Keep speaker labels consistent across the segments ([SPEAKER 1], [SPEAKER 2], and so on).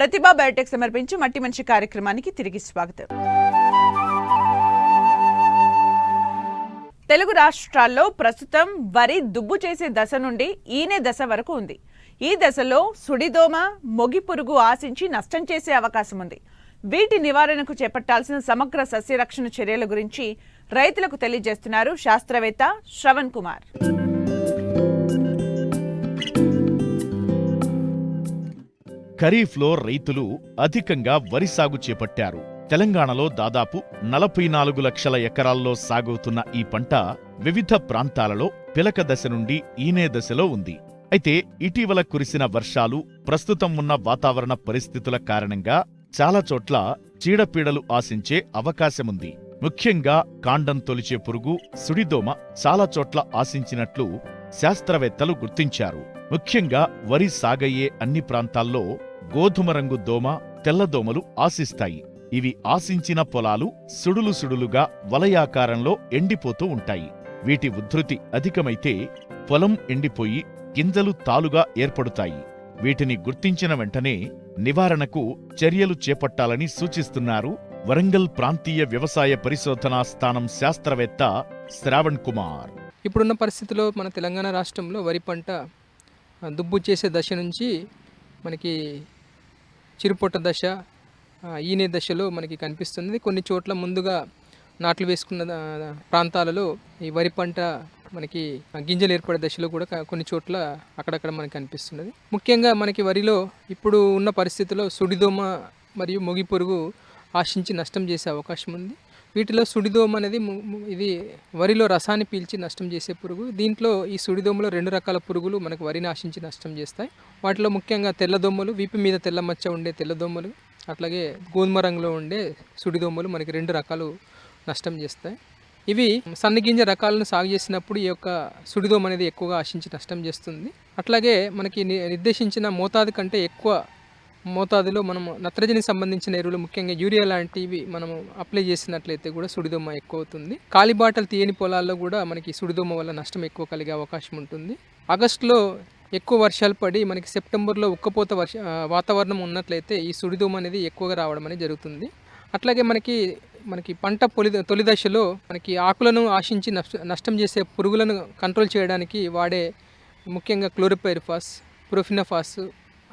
[SPEAKER 1] ప్రతిభా Biotech సమర్పించి మట్టి మంచి కార్యక్రమానికి తిరిగి స్వాగతం. తెలుగు రాష్ట్రాల్లో ప్రస్తుతం వరి దుబ్బు చేసే దశ నుండి ఈనే దశ వరకు ఉంది. ఈ దశలో సుడిదోమ, మొగి పురుగు ఆశించి నష్టం చేసే అవకాశం ఉంది. వీటి నివారణకు చేపట్టాల్సిన సమగ్ర సస్యరక్షణ చర్యల గురించి రైతులకు తెలియజేస్తున్నారు శాస్త్రవేత్త శ్రవణ్ కుమార్.
[SPEAKER 2] ఖరీఫ్లో రైతులు అధికంగా వరి సాగు చేపట్టారు. తెలంగాణలో దాదాపు 44 లక్షల ఎకరాల్లో సాగవుతున్న ఈ పంట వివిధ ప్రాంతాలలో పిలక దశ నుండి ఈనే దశలో ఉంది. అయితే ఇటీవల కురిసిన వర్షాలు, ప్రస్తుతం ఉన్న వాతావరణ పరిస్థితుల కారణంగా చాలా చోట్ల చీడపీడలు ఆశించే అవకాశముంది. ముఖ్యంగా కాండం తొలిచే పురుగు, సుడిదోమ చాలా చోట్ల ఆశించినట్లు శాస్త్రవేత్తలు గుర్తించారు. ముఖ్యంగా వరి సాగయ్యే అన్ని ప్రాంతాల్లో గోధుమ రంగు దోమ, తెల్లదోమలు ఆశిస్తాయి. ఇవి ఆశించిన పొలాలు సుడులు సుడులుగా వలయాకారంలో ఎండిపోతూ ఉంటాయి. వీటి ఉధృతి అధికమైతే పొలం ఎండిపోయి గింజలు తాలుగా ఏర్పడుతాయి. వీటిని గుర్తించిన వెంటనే నివారణకు చర్యలు చేపట్టాలని సూచిస్తున్నారు వరంగల్ ప్రాంతీయ వ్యవసాయ పరిశోధనా స్థానం శాస్త్రవేత్త శ్రవణ్ కుమార్.
[SPEAKER 3] ఇప్పుడున్న పరిస్థితిలో మన తెలంగాణ రాష్ట్రంలో వరి పంట దుబ్బు చేసే దశ నుంచి మనకి చిరుపొట్ట దశ, ఈనే దశలో మనకి కనిపిస్తుంది. కొన్ని చోట్ల ముందుగా నాట్లు వేసుకున్న ప్రాంతాలలో ఈ వరి పంట మనకి గింజలు ఏర్పడే దశలో కూడా కొన్ని చోట్ల అక్కడక్కడ మనకి కనిపిస్తున్నది. ముఖ్యంగా మనకి వరిలో ఇప్పుడు ఉన్న పరిస్థితిలో సుడిదోమ మరియు మొగి పురుగు ఆశించి నష్టం చేసే అవకాశం ఉంది. వీటిలో సుడిదోమ అనేది ఇది వరిలో రసాన్ని పీల్చి నష్టం చేసే పురుగు. దీంట్లో ఈ సుడిదోమలో 2 రకాల పురుగులు మనకు వరిని ఆశించి నష్టం చేస్తాయి. వాటిలో ముఖ్యంగా తెల్లదోమలు, వీపు మీద తెల్ల మచ్చ ఉండే తెల్లదోమలు, అట్లాగే గోధుమ రంగులో ఉండే సుడిదోమలు మనకి 2 రకాలు నష్టం చేస్తాయి. ఇవి సన్నగింజ రకాలను సాగు చేసినప్పుడు ఈ యొక్క సుడిదోమ అనేది ఎక్కువగా ఆశించి నష్టం చేస్తుంది. అట్లాగే మనకి నిర్దేశించిన మోతాదు కంటే ఎక్కువ మోతాదులో మనము నత్రజని సంబంధించిన ఎరువులు, ముఖ్యంగా యూరియా లాంటివి మనము అప్లై చేసినట్లయితే కూడా సుడిదోమ ఎక్కువ అవుతుంది. కాలిబాటలు తీయని పొలాల్లో కూడా మనకి సుడిదోమ వల్ల నష్టం ఎక్కువ కలిగే అవకాశం ఉంటుంది. ఆగస్టులో ఎక్కువ వర్షాలు పడి మనకి సెప్టెంబర్లో ఉక్కపోత వాతావరణం ఉన్నట్లయితే ఈ సుడిదోమ అనేది ఎక్కువగా రావడం అనేది జరుగుతుంది. అట్లాగే మనకి పంట తొలి దశలో మనకి ఆకులను ఆశించి నష్టం చేసే పురుగులను కంట్రోల్ చేయడానికి వాడే ముఖ్యంగా క్లోరోపైరిఫాస్, ప్రొఫినోఫాస్,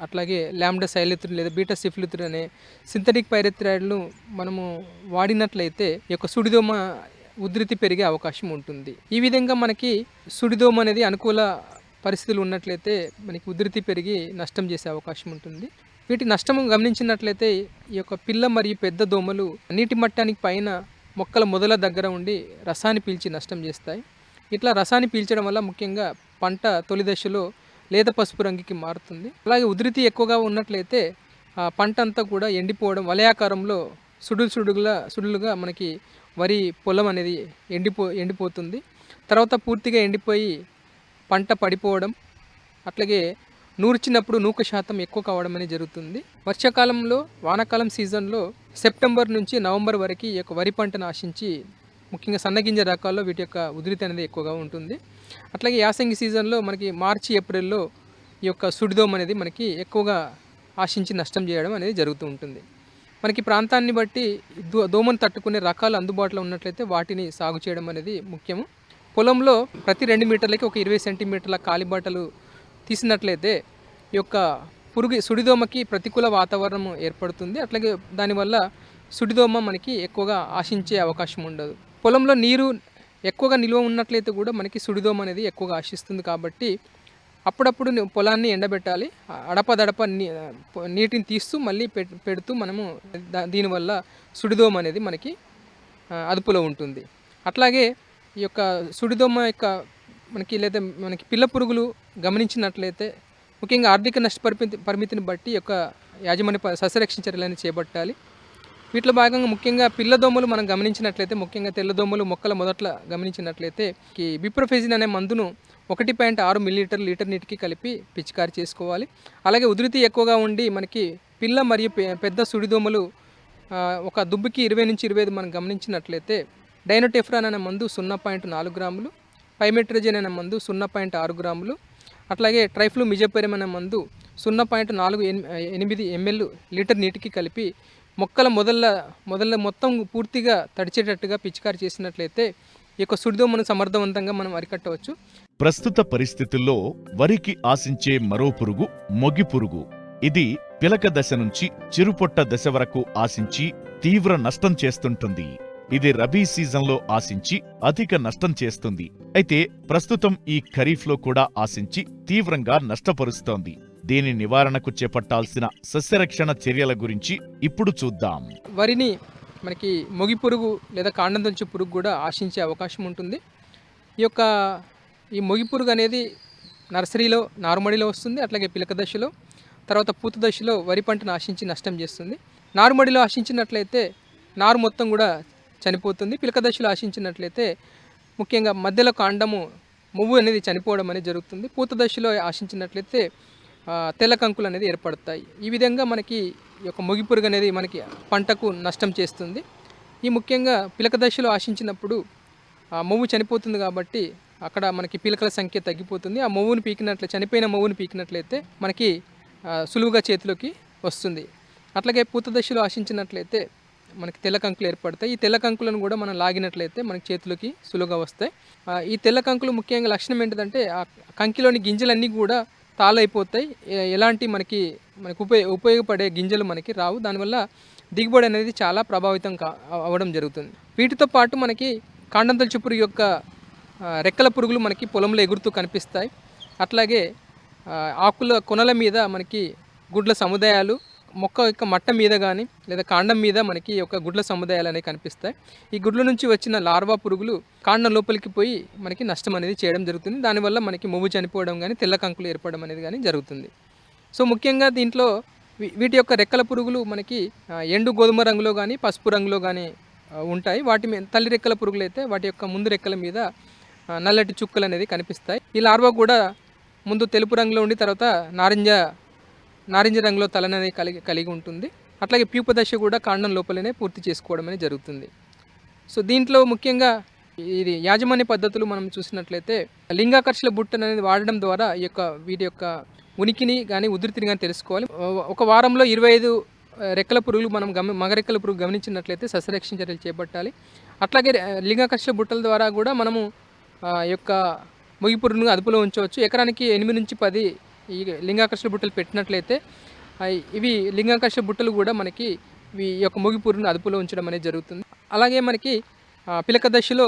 [SPEAKER 3] అట్లాగే లాంబ్డా సైలిత్రిన్ లేదా బీటా సిఫ్లిత్రిన్ అనే సింథటిక్ పైరెథ్రాయిడ్ను మనము వాడినట్లయితే ఈ యొక్క సుడిదోమ ఉధృతి పెరిగే అవకాశం ఉంటుంది. ఈ విధంగా మనకి సుడిదోమ అనేది అనుకూల పరిస్థితులు ఉన్నట్లయితే మనకి ఉధృతి పెరిగి నష్టం చేసే అవకాశం ఉంటుంది. వీటి నష్టం గమనించినట్లయితే ఈ యొక్క పిల్ల మరియు పెద్ద దోమలు నీటి మట్టానికి పైన మొక్కల మొదల దగ్గర ఉండి రసాన్ని పీల్చి నష్టం చేస్తాయి. ఇట్లా రసాన్ని పీల్చడం వల్ల ముఖ్యంగా పంట తొలి దశలో లేత పసుపు రంగుకి మారుతుంది. అలాగే ఉధృతి ఎక్కువగా ఉన్నట్లయితే ఆ పంట అంతా కూడా ఎండిపోవడం, వలయాకారంలో సుడులుగా మనకి వరి పొలం అనేది ఎండిపోతుంది. తర్వాత పూర్తిగా ఎండిపోయి పంట పడిపోవడం, అట్లాగే నూర్చినప్పుడు నూక శాతం ఎక్కువ కావడం అనేది జరుగుతుంది. వర్షాకాలంలో, వానాకాలం సీజన్లో సెప్టెంబర్ నుంచి నవంబర్ వరకు ఈ యొక్క వరి పంటను ఆశించి ముఖ్యంగా సన్నగింజ రకాల్లో వీటి యొక్క ఉధృతి అనేది ఎక్కువగా ఉంటుంది. అట్లాగే యాసంగి సీజన్లో మనకి మార్చి, ఏప్రిల్లో ఈ యొక్క సుడిదోమ అనేది మనకి ఎక్కువగా ఆశించి నష్టం చేయడం అనేది జరుగుతూ ఉంటుంది. మనకి ప్రాంతాన్ని బట్టి దోమను తట్టుకునే రకాలు అందుబాటులో ఉన్నట్లయితే వాటిని సాగు చేయడం అనేది ముఖ్యము. పొలంలో ప్రతి 2 మీటర్లకి ఒక 20 సెంటీమీటర్ల కాలిబాటలు తీసినట్లయితే ఈ యొక్క సుడిదోమకి ప్రతికూల వాతావరణం ఏర్పడుతుంది. అట్లాగే దానివల్ల సుడిదోమ మనకి ఎక్కువగా ఆశించే అవకాశం ఉండదు. పొలంలో నీరు ఎక్కువగా నిల్వ ఉన్నట్లయితే కూడా మనకి సుడిదోమ అనేది ఎక్కువగా ఆశిస్తుంది. కాబట్టి అప్పుడప్పుడు పొలాన్ని ఎండబెట్టాలి. అడపదడప నీటిని తీస్తూ మళ్ళీ పెడుతూ మనము దీనివల్ల సుడిదోమ అనేది మనకి అదుపులో ఉంటుంది. అట్లాగే ఈ యొక్క సుడిదోమ యొక్క మనకి పిల్ల పురుగులు గమనించినట్లయితే ముఖ్యంగా ఆర్థిక నష్ట పరిమితిని బట్టి యొక్క యాజమాన్య సస్యరక్షణ చర్యలను చేపట్టాలి. వీటిలో భాగంగా ముఖ్యంగా పిల్లదోమలు మనం గమనించినట్లయితే, ముఖ్యంగా తెల్లదోమలు మొక్కల మొదట్లో గమనించినట్లయితే బిప్రోఫెజిన్ అనే మందును 1.6 మిల్లీలీటర్ లీటర్ నీటికి కలిపి పిచికారి చేసుకోవాలి. అలాగే ఉధృతి ఎక్కువగా ఉండి మనకి పిల్ల మరియు పెద్ద సుడిదోమలు ఒక దుబ్బుకి 20 నుంచి 25 మనం గమనించినట్లయితే డైనోటెఫ్రాన్ అనే మందు 0.4 గ్రాములు, పైమెట్రోజన్ అనే మందు 0.6 గ్రాములు, అట్లాగే ట్రైఫ్లూమిజపైరం అనే మందు 0.48 ml లీటర్ నీటికి కలిపి మొక్కల మొదళ్ళ మొత్తం పూర్తిగా తడిచేటట్టుగా పిచికారి చేసినట్లయితే ఈ యొక్క సుడిదోమను సమర్థవంతంగా మనం అరికట్టవచ్చు.
[SPEAKER 2] ప్రస్తుత పరిస్థితుల్లో వరికి ఆశించే మరో పురుగు మొగి పురుగు. ఇది పిలక దశ నుంచి చిరుపొట్ట దశ వరకు ఆశించి తీవ్ర నష్టం చేస్తుంటుంది. ఇది రబీ సీజన్లో ఆశించి అధిక నష్టం చేస్తుంది. అయితే ప్రస్తుతం ఈ ఖరీఫ్లో కూడా ఆశించి తీవ్రంగా నష్టపరుస్తోంది. దీని నివారణకు చేపట్టాల్సిన సస్యరక్షణ చర్యల గురించి ఇప్పుడు చూద్దాం.
[SPEAKER 3] వరిని మనకి మొగి పురుగు లేదా కాండం తొలచు పురుగు కూడా ఆశించే అవకాశం ఉంటుంది. ఈ మొగి పురుగు అనేది నర్సరీలో నారుమడిలో వస్తుంది, అట్లాగే పిలక దశలో, తర్వాత పూత దశలో వరి పంటను ఆశించి నష్టం చేస్తుంది. నారుమడిలో ఆశించినట్లయితే నారు మొత్తం కూడా చనిపోతుంది. పిలక దశలో ఆశించినట్లయితే ముఖ్యంగా మధ్యలో కాండము మువ్వు అనేది చనిపోవడం అనేది జరుగుతుంది. పూత దశలో ఆశించినట్లయితే తెల్ల కంకులు అనేది ఏర్పడతాయి. ఈ విధంగా మనకి ఈ యొక్క మొగి పురుగు అనేది మనకి పంటకు నష్టం చేస్తుంది. ఈ ముఖ్యంగా పిలక దశలో ఆశించినప్పుడు మొవ్వు చనిపోతుంది కాబట్టి అక్కడ మనకి పిలకల సంఖ్య తగ్గిపోతుంది. ఆ మొవ్వును చనిపోయిన మొవ్వును పీకినట్లయితే మనకి సులువుగా చేతిలోకి వస్తుంది. అట్లాగే పూత దశలో ఆశించినట్లయితే మనకి తెల్ల కంకులు ఏర్పడతాయి. ఈ తెల్ల కంకులను కూడా మనం లాగినట్లయితే మనకి చేతిలోకి సులువుగా వస్తాయి. ఈ తెల్ల కంకులు ముఖ్యంగా లక్షణం ఏంటిదంటే ఆ కంకిలోని గింజలన్నీ కూడా తాళైపోతాయి. ఎలాంటి మనకి ఉపయోగపడే గింజలు మనకి రావు. దానివల్ల దిగుబడి అనేది చాలా ప్రభావితం అవ్వడం జరుగుతుంది. వీటితో పాటు మనకి కాండం తొలచు పురుగు యొక్క రెక్కల పురుగులు మనకి పొలంలో ఎగురుతూ కనిపిస్తాయి. అట్లాగే ఆకుల కొనల మీద మనకి గుడ్ల సముదాయాలు, మొక్క యొక్క మట్ట మీద కానీ లేదా కాండం మీద మనకి యొక్క గుడ్ల సముదాయాలు అనేవి కనిపిస్తాయి. ఈ గుడ్ల నుంచి వచ్చిన లార్వా పురుగులు కాండం లోపలికి పోయి మనకి నష్టం అనేది చేయడం జరుగుతుంది. దానివల్ల మనకి మొవ్వు చనిపోవడం కానీ తెల్ల కంకులు ఏర్పడడం అనేది కానీ జరుగుతుంది. సో ముఖ్యంగా దీంట్లో వీటి యొక్క రెక్కల పురుగులు మనకి ఎండు గోధుమ రంగులో కానీ పసుపు రంగులో కానీ ఉంటాయి. తల్లి రెక్కల పురుగులు అయితే వాటి యొక్క ముందు రెక్కల మీద నల్లటి చుక్కలు అనేది కనిపిస్తాయి. ఈ లార్వా కూడా ముందు తెలుపు రంగులో ఉండి తర్వాత నారింజ రంగులో తలననేది కలిగి ఉంటుంది. అట్లాగే ప్యూప దశ కూడా కాండం లోపలనే పూర్తి చేసుకోవడం అనేది జరుగుతుంది. సో దీంట్లో ముఖ్యంగా ఇది యాజమాన్య పద్ధతులు మనం చూసినట్లయితే లింగాకర్షణ బుట్ట అనేది వాడడం ద్వారా వీటి యొక్క ఉనికిని కానీ ఉధృతిని కానీ తెలుసుకోవాలి. ఒక వారంలో 25 రెక్కల పురుగులు మనం మగ రెక్కల పురుగు గమనించినట్లయితే సస్యరక్షణ చర్యలు చేపట్టాలి. అట్లాగే లింగాకర్షణ బుట్టల ద్వారా కూడా మనము మొగి పురుగును అదుపులో ఉంచవచ్చు. ఎకరానికి 8 నుంచి 10 ఈ లింగాకర్షణ బుట్టలు పెట్టినట్లయితే ఇవి లింగాకర్షణ బుట్టలు కూడా మనకి ఈ యొక్క మొగి పురుగును అదుపులో ఉంచడం అనేది జరుగుతుంది. అలాగే మనకి పిలక దశలో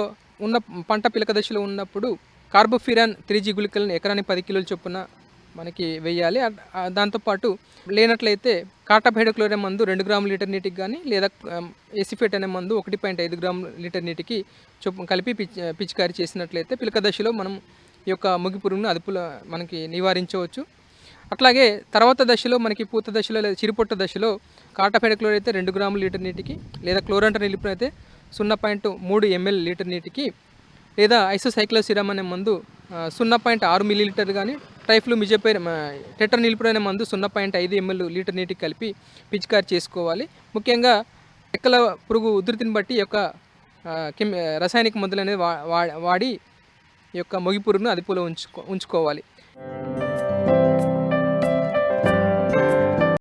[SPEAKER 3] పిలక దశలో ఉన్నప్పుడు కార్బోఫిరాన్ 3G గుళికలను ఎకరానికి 10 కిలోల చొప్పున మనకి వేయాలి. దాంతోపాటు లేనట్లయితే కార్టాప్ హైడ్రోక్లోరైడ్ మందు 2 గ్రాముల లీటర్ నీటికి కానీ లేదా ఎసిఫేట్ అనే మందు 1.5 గ్రాముల లీటర్ నీటికి కలిపి పిచికారీ చేసినట్లయితే పిలక దశలో మనం ఈ యొక్క మొగి పురుగును అదుపులో మనకి నివారించవచ్చు. అట్లాగే తర్వాత దశలో మనకి పూత దశలో లేదా చిరుపొట్ట దశలో కార్టాప్ హైడ్రోక్లోరైడ్ అయితే 2 గ్రాముల లీటర్ నీటికి లేదా క్లోరాంటర్ నిలిపిన అయితే 0.3 ml లీటర్ నీటికి లేదా ఐసోసైక్లోసిరామ్ అనే మందు 0.6 మిల్లీలీటర్ కానీ ట్రైఫ్లూమిజపైర్ టెట్రానిలిప్రోల్ అనే మందు 0.5 ml లీటర్ నీటికి కలిపి పిచికారి చేసుకోవాలి. ముఖ్యంగా రెక్కల పురుగు ఉధృతిని బట్టి ఈ యొక్క రసాయనిక మందులు అనేది వాడి ఈ యొక్క మొగి పురుగును అదుపులో ఉంచుకోవాలి.